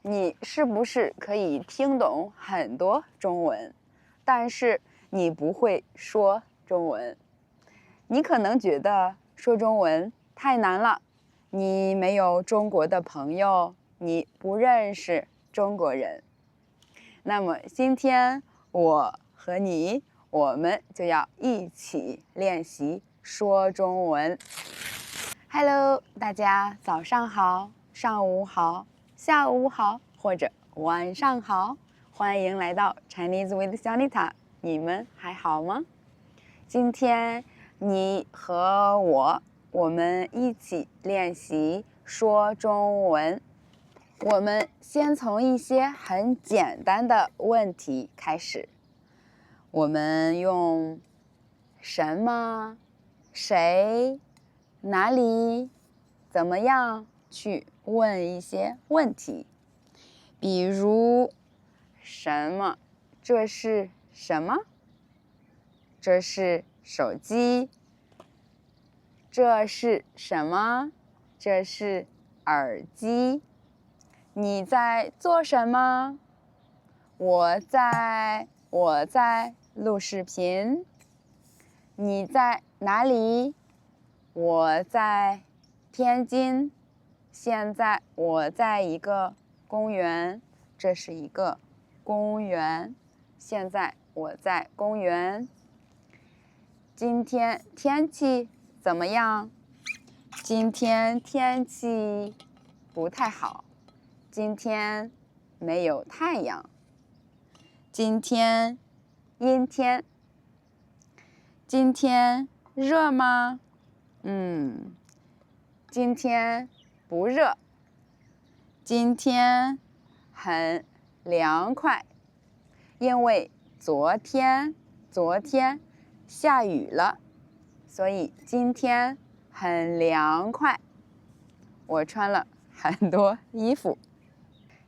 你是不是可以听懂很多中文，但是你不会说中文？你可能觉得说中文太难了，你没有中国的朋友，你不认识中国人。那么今天我和你，我们就要一起练习说中文。Hello， 大家早上好，上午好，下午好，或者晚上好，欢迎来到 Chinese with Xiaonita， 你们还好吗？今天你和我们一起练习说中文。我们先从一些很简单的问题开始。我们用什么、谁、哪里、怎么样去问一些问题。比如什么？这是什么？这是手机。这是什么？这是耳机。你在做什么？我在录视频。你在哪里？我在天津。现在我在一个公园，这是一个公园。现在我在公园。今天天气怎么样？今天天气不太好。今天没有太阳。今天阴天。今天热吗？今天不热。今天很凉快，因为昨天下雨了，所以今天很凉快。我穿了很多衣服。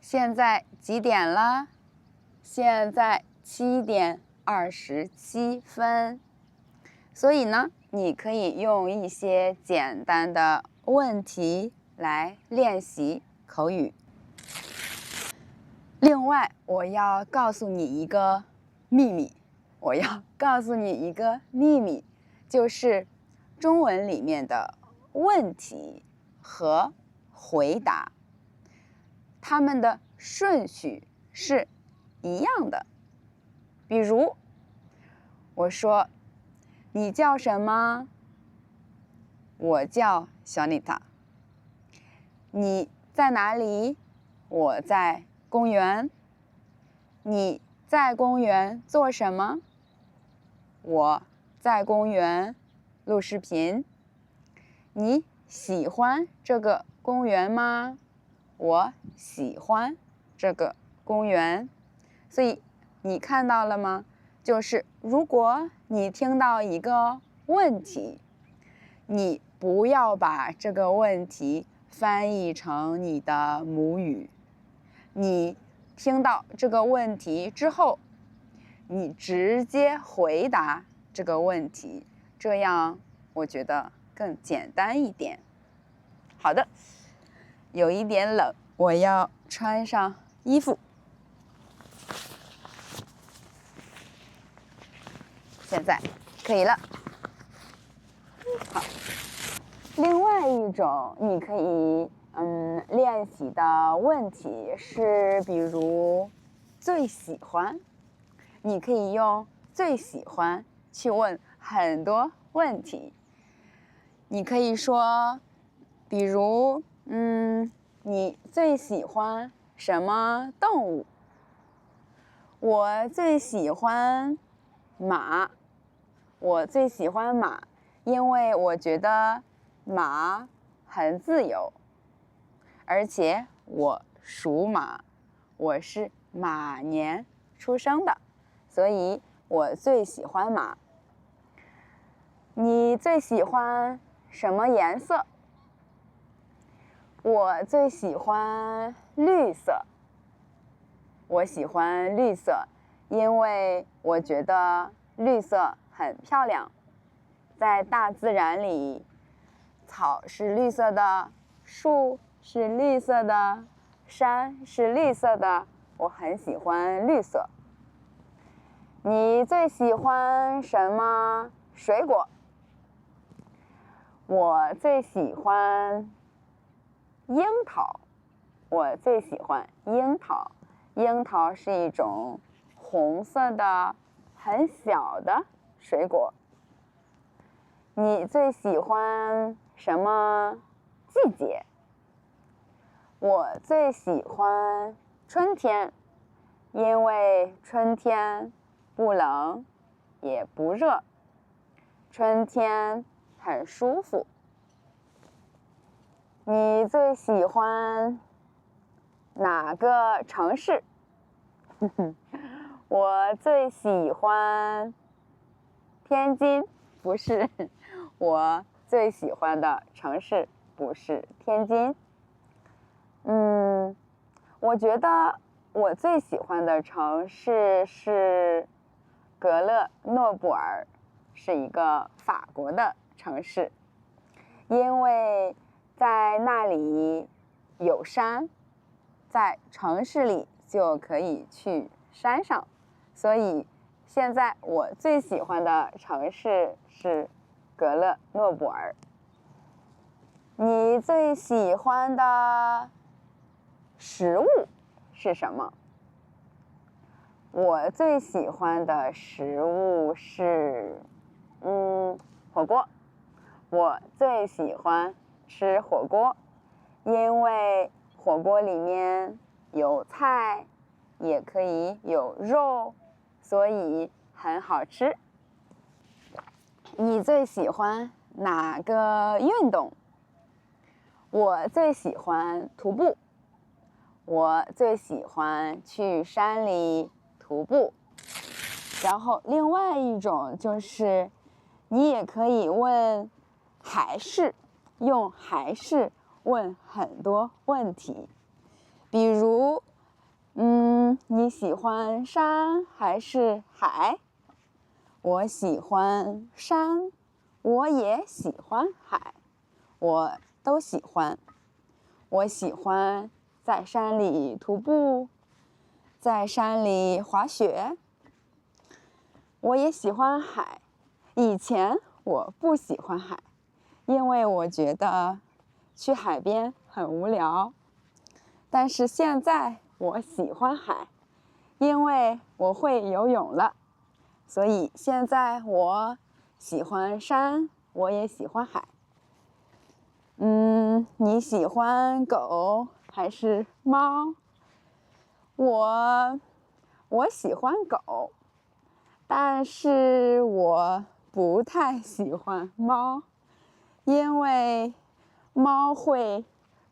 现在几点了？现在7点27分。所以呢，你可以用一些简单的问题来练习口语。另外，我要告诉你一个秘密。就是中文里面的问题和回答，它们的顺序是一样的。比如，我说，你叫什么？我叫小妮塔。你在哪里？我在公园。你在公园做什么？我在公园录视频。你喜欢这个公园吗？我喜欢这个公园。所以你看到了吗？就是如果你听到一个问题，你不要把这个问题翻译成你的母语。你听到这个问题之后，你直接回答这个问题，这样我觉得更简单一点。好的，有一点冷，我要穿上衣服。现在可以了。好，另外一种你可以练习的问题是，比如最喜欢，你可以用最喜欢去问很多问题。你可以说，比如你最喜欢什么动物？我最喜欢马。我最喜欢马，因为我觉得马很自由，而且我属马，我是马年出生的，所以我最喜欢马。你最喜欢什么颜色？我最喜欢绿色。我喜欢绿色，因为我觉得绿色很漂亮。在大自然里，草是绿色的，树是绿色的，山是绿色的，我很喜欢绿色。你最喜欢什么水果？我最喜欢樱桃。我最喜欢樱桃。樱桃是一种红色的、很小的水果。你最喜欢什么季节？我最喜欢春天，因为春天不冷也不热，春天很舒服。你最喜欢哪个城市？我最喜欢天津，不是，我最喜欢的城市不是天津。我觉得我最喜欢的城市是格勒诺布尔，是一个法国的城市，因为在那里有山，在城市里就可以去山上，所以现在我最喜欢的城市是格勒诺布尔。你最喜欢的食物是什么？我最喜欢的食物是，火锅。我最喜欢吃火锅，因为火锅里面有菜，也可以有肉，所以很好吃。你最喜欢哪个运动？我最喜欢徒步。我最喜欢去山里徒步。然后另外一种就是，你也可以问还是，用还是问很多问题。比如，你喜欢山还是海？我喜欢山，我也喜欢海，我都喜欢。我喜欢在山里徒步，在山里滑雪。我也喜欢海。以前我不喜欢海，因为我觉得去海边很无聊。但是现在我喜欢海，因为我会游泳了。所以现在我喜欢山，我也喜欢海。你喜欢狗还是猫？我喜欢狗，但是我不太喜欢猫，因为猫会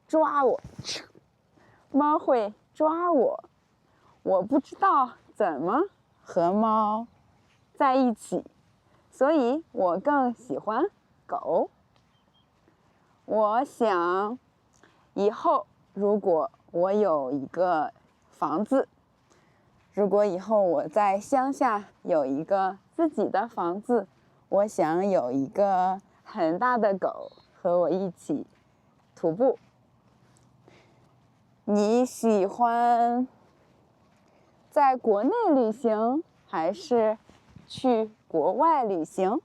抓我，猫会抓我，我不知道怎么和猫在一起，所以我更喜欢狗。我想以后如果我有一个房子，如果以后我在乡下有一个自己的房子，我想有一个很大的狗和我一起徒步。你喜欢在国内旅行还是去国外旅行？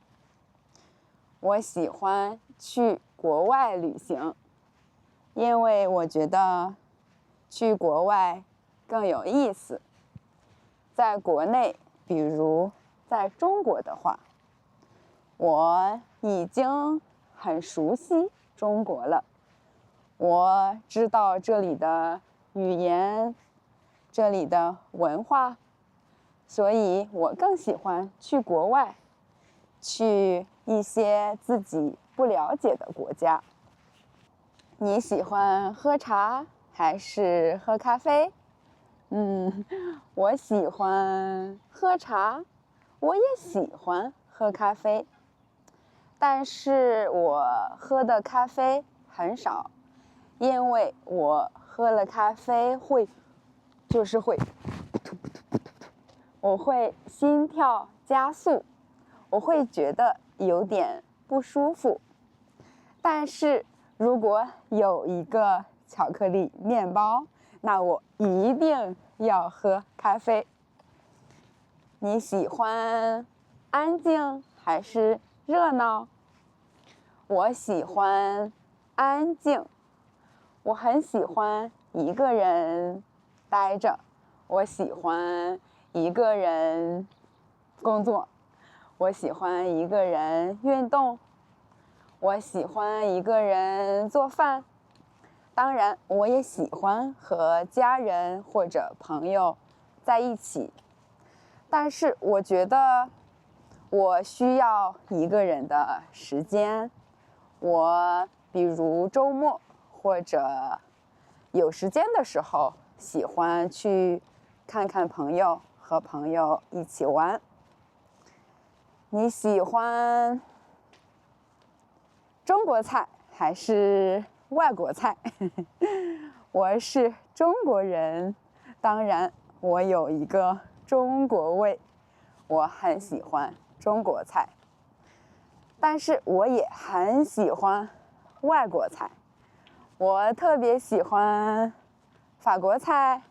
我喜欢去国外旅行，因为我觉得去国外更有意思。在国内，比如在中国的话，我已经很熟悉中国了，我知道这里的语言，这里的文化，所以我更喜欢去国外，去一些自己不了解的国家。你喜欢喝茶还是喝咖啡？我喜欢喝茶，我也喜欢喝咖啡，但是我喝的咖啡很少，因为我喝了咖啡会我会心跳加速，我会觉得有点不舒服。但是如果有一个巧克力面包，那我一定要喝咖啡。你喜欢安静还是热闹？我喜欢安静。我很喜欢一个人待着。我喜欢一个人工作。我喜欢一个人运动。我喜欢一个人做饭。当然，我也喜欢和家人或者朋友在一起。但是我觉得我需要一个人的时间。我比如周末或者有时间的时候，喜欢去看看朋友，和朋友一起玩。你喜欢中国菜还是外国菜？我是中国人，当然我有一个中国胃，我很喜欢中国菜。但是我也很喜欢外国菜，我特别喜欢法国菜，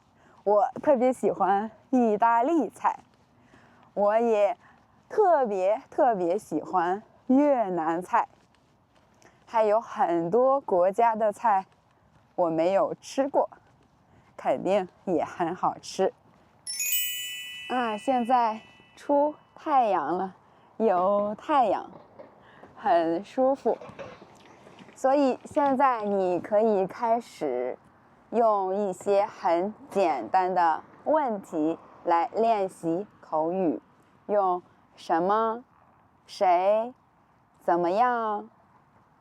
我特别喜欢意大利菜，我也特别喜欢越南菜。还有很多国家的菜我没有吃过，肯定也很好吃。现在出太阳了，有太阳，很舒服。所以现在你可以开始用一些很简单的问题来练习口语，用什么、谁、怎么样、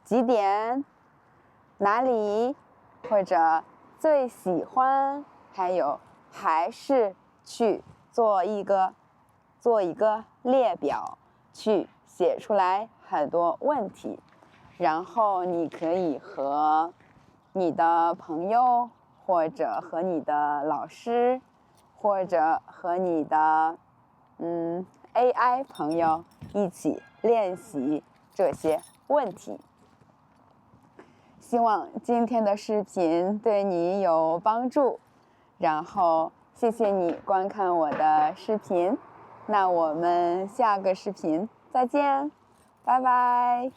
几点、哪里，或者最喜欢，还有还是去做一个列表，去写出来很多问题，然后你可以和你的朋友，或者和你的老师，或者和你的AI 朋友一起练习这些问题。希望今天的视频对你有帮助，然后谢谢你观看我的视频，那我们下个视频再见，拜拜。